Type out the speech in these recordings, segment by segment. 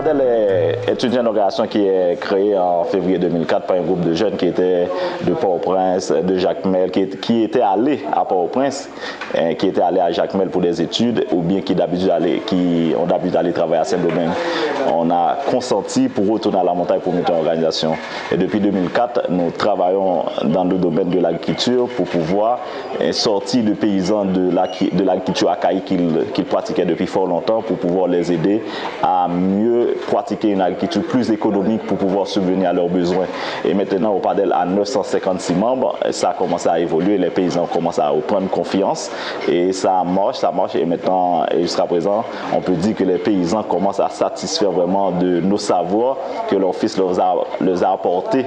L'Opadel est une jeune organisation qui est créée en février 2004 par un groupe de jeunes qui étaient de Port-au-Prince, de Jacmel, qui étaient allés à Port-au-Prince, qui étaient allés à Jacmel pour des études ou bien qui ont d'habitude d'aller travailler à Saint-Domingue. On a consenti pour retourner à la montagne pour monter une organisation. Et depuis 2004, nous travaillons dans le domaine de l'agriculture pour pouvoir sortir les paysans de l'agriculture archaïque qu'ils pratiquaient depuis fort longtemps pour pouvoir les aider à mieux pratiquer une agriculture plus économique pour pouvoir subvenir à leurs besoins. Et maintenant, Opadel a 956 membres, ça a commencé à évoluer, les paysans commencent à prendre confiance et ça marche et maintenant, jusqu'à présent, on peut dire que les paysans commencent à satisfaire vraiment de nos savoirs que leur fils leur a apportés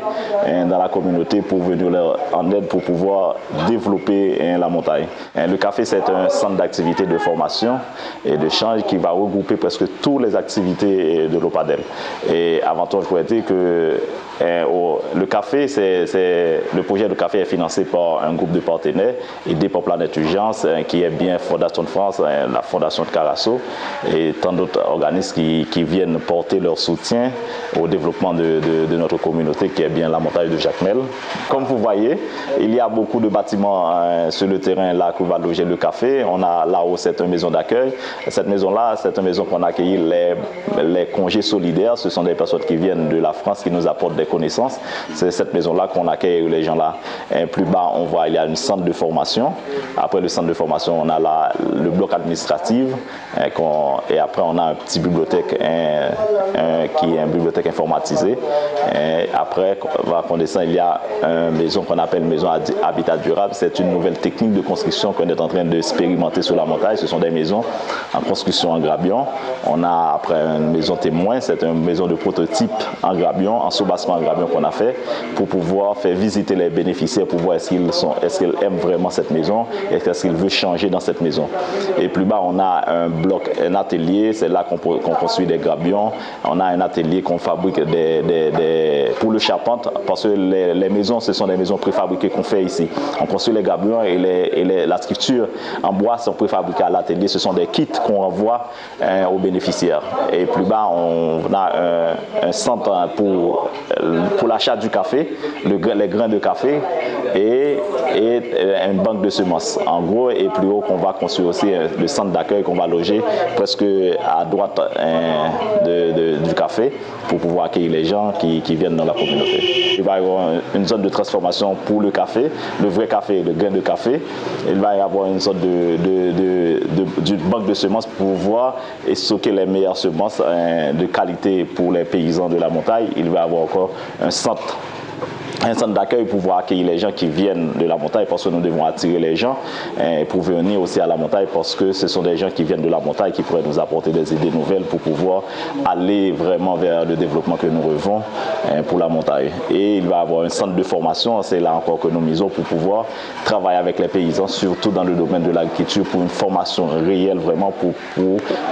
dans la communauté pour venir leur en aide pour pouvoir développer la montagne. Le café, c'est un centre d'activité de formation et d'échange qui va regrouper presque toutes les activités de l'Opadel. Et avant tout, je pourrais dire que le café, le projet de café est financé par un groupe de partenaires aidé par Planète Urgence, qui est bien Fondation de France, la Fondation de Carasso et tant d'autres organismes qui viennent porter leur soutien au développement de notre communauté qui est bien la montagne de Jacmel. Comme vous voyez, il y a beaucoup de bâtiments sur le terrain là où va loger le café. On a là-haut cette maison d'accueil. Cette maison-là, c'est une maison qu'on a accueilli les congés solidaires. Ce sont des personnes qui viennent de la France qui nous apportent des connaissances. C'est cette maison-là qu'on accueille les gens là. Et plus bas, on voit il y a un centre de formation. Après le centre de formation, on a le bloc administratif. Et après, on a une petite bibliothèque qui est une bibliothèque informatisée. Et après, on descend, il y a une maison qu'on appelle maison habitat durable. C'est une nouvelle technique de construction qu'on est en train d'expérimenter sur la montagne. Ce sont des maisons en construction en grabion. On a après une maison témoin, c'est une maison de prototype en grabion, en soubassement en grabion qu'on a fait pour pouvoir faire visiter les bénéficiaires pour voir est-ce qu'ils aiment vraiment cette maison, est-ce qu'ils veulent changer dans cette maison. Et plus bas, on a un atelier, c'est là qu'on construit des grabions. On a un atelier qu'on fabrique pour le charpente, parce que les maisons, ce sont des maisons préfabriquées qu'on fait ici. On construit les grabions et la structure en bois sont préfabriquées à l'atelier. Ce sont des kits qu'on envoie aux bénéficiaires. Et plus bas, on a un centre pour l'achat du café, les grains de café et une banque de semences. En gros, et plus haut, qu'on va construire aussi le centre d'accueil qu'on va loger presque à droite du café pour pouvoir accueillir les gens qui viennent dans la communauté. Il va y avoir une zone de transformation pour le café, le vrai café, le grain de café. Il va y avoir une sorte de banque de semences pour pouvoir stocker les meilleures semences de qualité pour les paysans de la montagne. Il va y avoir encore un centre d'accueil pour pouvoir accueillir les gens qui viennent de la montagne, parce que nous devons attirer les gens pour venir aussi à la montagne, parce que ce sont des gens qui viennent de la montagne qui pourraient nous apporter des idées nouvelles pour pouvoir aller vraiment vers le développement que nous rêvons pour la montagne. Et il va y avoir un centre de formation, c'est là encore que nous misons pour pouvoir travailler avec les paysans, surtout dans le domaine de l'agriculture, pour une formation réelle vraiment pour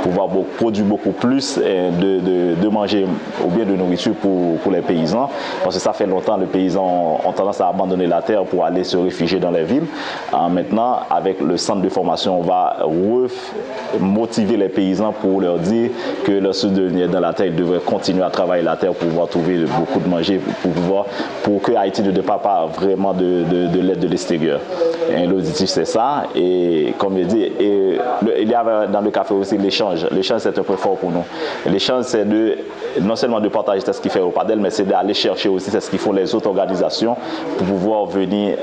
pouvoir produire beaucoup plus de manger ou bien de nourriture pour les paysans, parce que ça fait longtemps les paysans ont tendance à abandonner la terre pour aller se réfugier dans les villes. Maintenant, avec le centre de formation, on va motiver les paysans pour leur dire que lorsqu'ils deviennent dans la terre, ils devraient continuer à travailler la terre pour pouvoir trouver beaucoup de manger, pour que Haïti ne dépend pas vraiment de l'aide de l'extérieur. L'objectif, c'est ça. Et comme je dis, il y a dans le café aussi l'échange. L'échange, c'est un peu fort pour nous. L'échange, c'est non seulement de partager ce qu'il fait Opadel, mais c'est d'aller chercher aussi ce qu'ils font les autres organisations pour pouvoir venir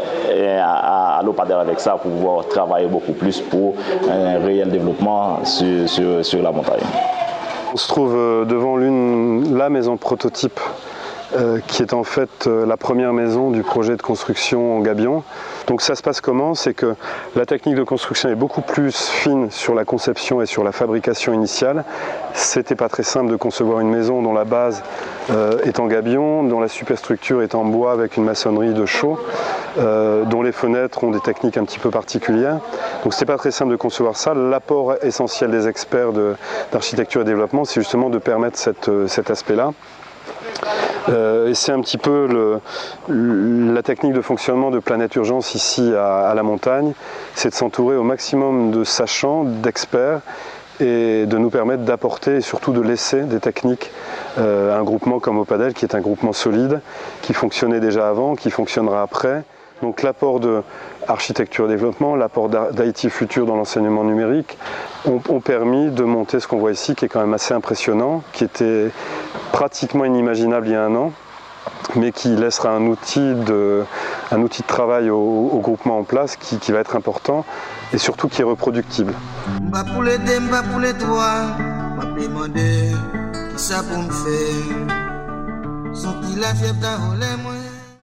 à l'Opadel avec ça, pour pouvoir travailler beaucoup plus pour un réel développement sur la montagne. On se trouve devant la maison prototype qui est en fait la première maison du projet de construction en gabion. Donc ça se passe comment? C'est que la technique de construction est beaucoup plus fine sur la conception et sur la fabrication initiale. C'était pas très simple de concevoir une maison dont la base est en gabion, dont la superstructure est en bois avec une maçonnerie de chaux, dont les fenêtres ont des techniques un petit peu particulières. Donc c'était pas très simple de concevoir ça. L'apport essentiel des experts d'architecture et développement, c'est justement de permettre cet aspect-là. Et c'est un petit peu la technique de fonctionnement de Planète Urgence ici à la montagne, c'est de s'entourer au maximum de sachants, d'experts et de nous permettre d'apporter et surtout de laisser des techniques à un groupement comme Opadel, qui est un groupement solide, qui fonctionnait déjà avant, qui fonctionnera après. Donc l'apport de architecture et développement, l'apport d'IT futur dans l'enseignement numérique ont permis de monter ce qu'on voit ici, qui est quand même assez impressionnant, qui était pratiquement inimaginable il y a un an, mais qui laissera un outil de travail au groupement en place qui va être important et surtout qui est reproductible. Ça pour me faire, sans qu'il a fait ta